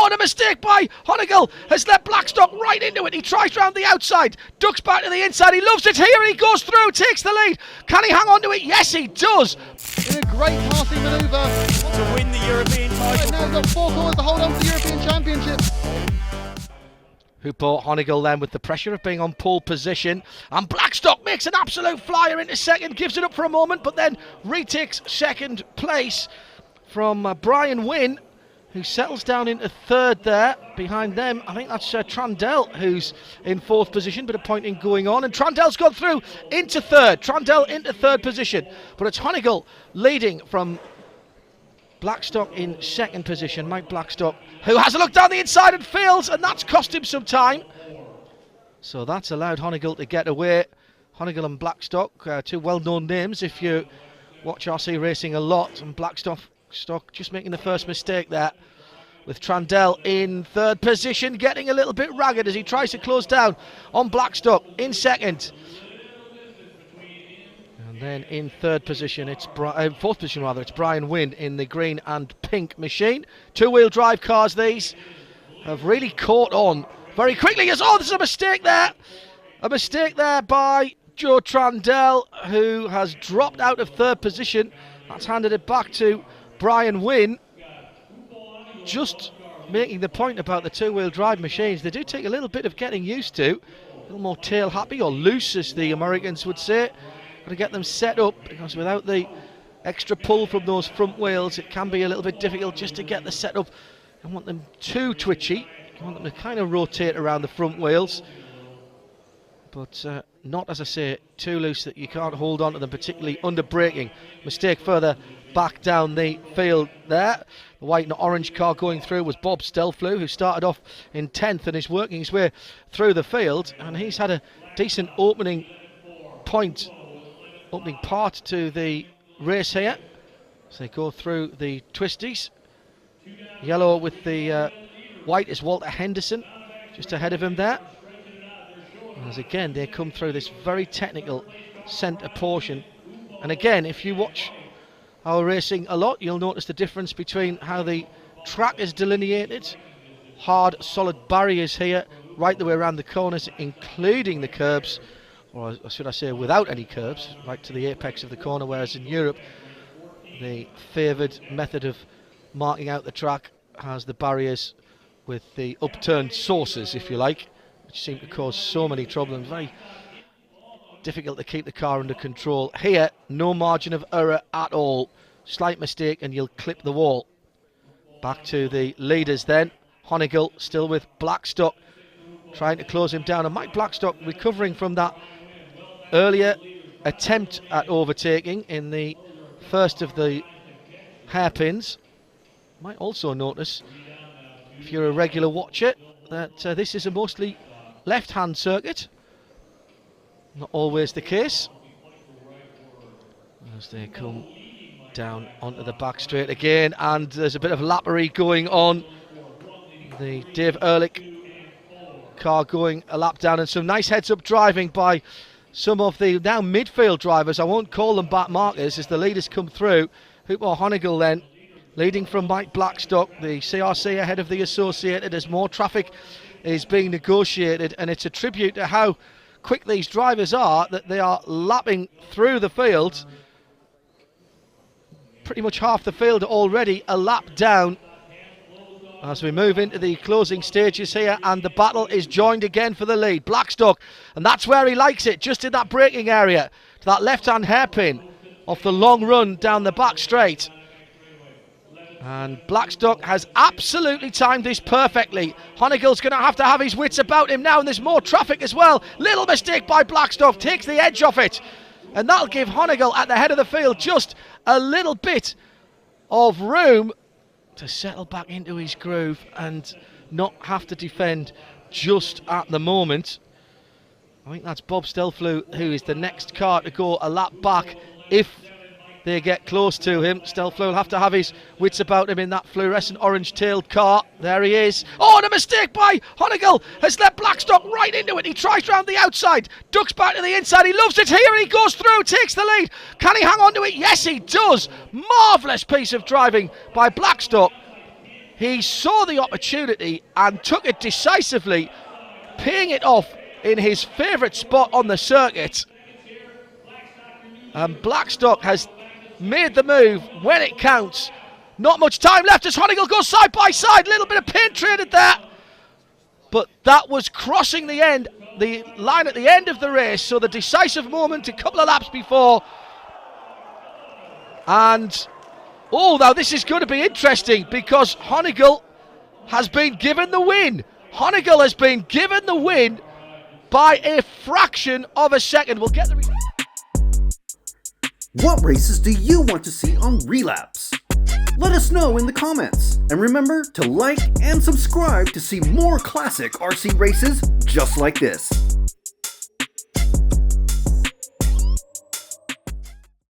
Oh, and a mistake by Honeygall has let Blackstock right into it. He tries round the outside, ducks back to the inside. He loves it here. He goes through, takes the lead. Can he hang on to it? Yes, he does. In a great passing manoeuvre to win the European title. Now got 4 corners to hold on to the European Championship. Who bought Honeygall then with the pressure of being on pole position, and Blackstock makes an absolute flyer into second, gives it up for a moment, but then retakes second place from Brian Wynn, who settles down into third there. Behind them, I think that's Trandell, who's in fourth position, bit of pointing going on, and Trandell's gone through into third. Trandell into third position, but it's Honeygall leading from Blackstock in second position. Mike Blackstock, who has a look down the inside and fails, and that's cost him some time. So that's allowed Honeygall to get away. Honeygall and Blackstock, two well-known names if you watch RC racing a lot, and Blackstock just making the first mistake there, with Trandell in third position, getting a little bit ragged as he tries to close down on Blackstock in second. And then in third position, it's fourth position rather, it's Brian Wynn in the green and pink machine. Two-wheel drive cars, these have really caught on very quickly. There's a mistake there. A mistake there by Joe Trandell, who has dropped out of third position. That's handed it back to Brian Wynn. Just making the point about the two-wheel drive machines. They do take a little bit of getting used to. A little more tail happy, or loose as the Americans would say. Got to get them set up, because without the extra pull from those front wheels, it can be a little bit difficult just to get the setup. You don't want them too twitchy. You want them to kind of rotate around the front wheels, but not, as I say, too loose that you can't hold on to them, particularly under braking. Mistake further back down the field there. The white and orange car going through was Bob Stelflew, who started off in 10th and is working his way through the field, and he's had a decent opening part to the race here. So they go through the twisties. Yellow with the white is Walter Henderson, just ahead of him there. As again, they come through this very technical centre portion. And again, if you watch our racing a lot, you'll notice the difference between how the track is delineated. Hard, solid barriers here, right the way around the corners, including the curbs, or should I say without any curbs, right to the apex of the corner, whereas in Europe, the favoured method of marking out the track has the barriers with the upturned saucers, if you like, which seem to cause so many problems. Very difficult to keep the car under control. Here, no margin of error at all. Slight mistake and you'll clip the wall. Back to the leaders then. Honeygall still with Blackstock, trying to close him down, and Mike Blackstock recovering from that earlier attempt at overtaking in the first of the hairpins. Might also notice, if you're a regular watcher, that this is a mostly left-hand circuit. Not always the case. As they come down onto the back straight again, and there's a bit of lappery going on. The Dave Ehrlich car going a lap down, and some nice heads-up driving by some of the now midfield drivers. I won't call them back markers as the leaders come through. Hooper Honeygall then leading from Mike Blackstock, the CRC ahead of the Associated as more traffic is being negotiated, and it's a tribute to how quick these drivers are that they are lapping through the field. Pretty much half the field already a lap down as we move into the closing stages here, and the battle is joined again for the lead. Blackstock, and that's where he likes it, just in that braking area, to that left-hand hairpin off the long run down the back straight. And Blackstock has absolutely timed this perfectly. Honeygall's going to have his wits about him now, and there's more traffic as well. Little mistake by Blackstock, takes the edge off it, and that'll give Honeygall at the head of the field just a little bit of room to settle back into his groove and not have to defend just at the moment. I think that's Bob Stelflew, who is the next car to go a lap back if they get close to him. Stelflew will have to have his wits about him in that fluorescent orange-tailed car. There he is. Oh, and a mistake by Honeygall has let Blackstock right into it. He tries round the outside, ducks back to the inside. He loves it here, and he goes through, takes the lead. Can he hang on to it? Yes, he does. Marvellous piece of driving by Blackstock. He saw the opportunity and took it decisively, paying it off in his favourite spot on the circuit. And Blackstock has made the move when it counts. Not much time left as Honeygall goes side by side. Little bit of paint traded there. But that was crossing the line at the end of the race. So the decisive moment a couple of laps before. And, oh, now this is going to be interesting because Honeygall has been given the win. Honeygall has been given the win by a fraction of a second. We'll get the... What races do you want to see on ReLaps? Let us know in the comments. And remember to like and subscribe to see more classic RC races just like this.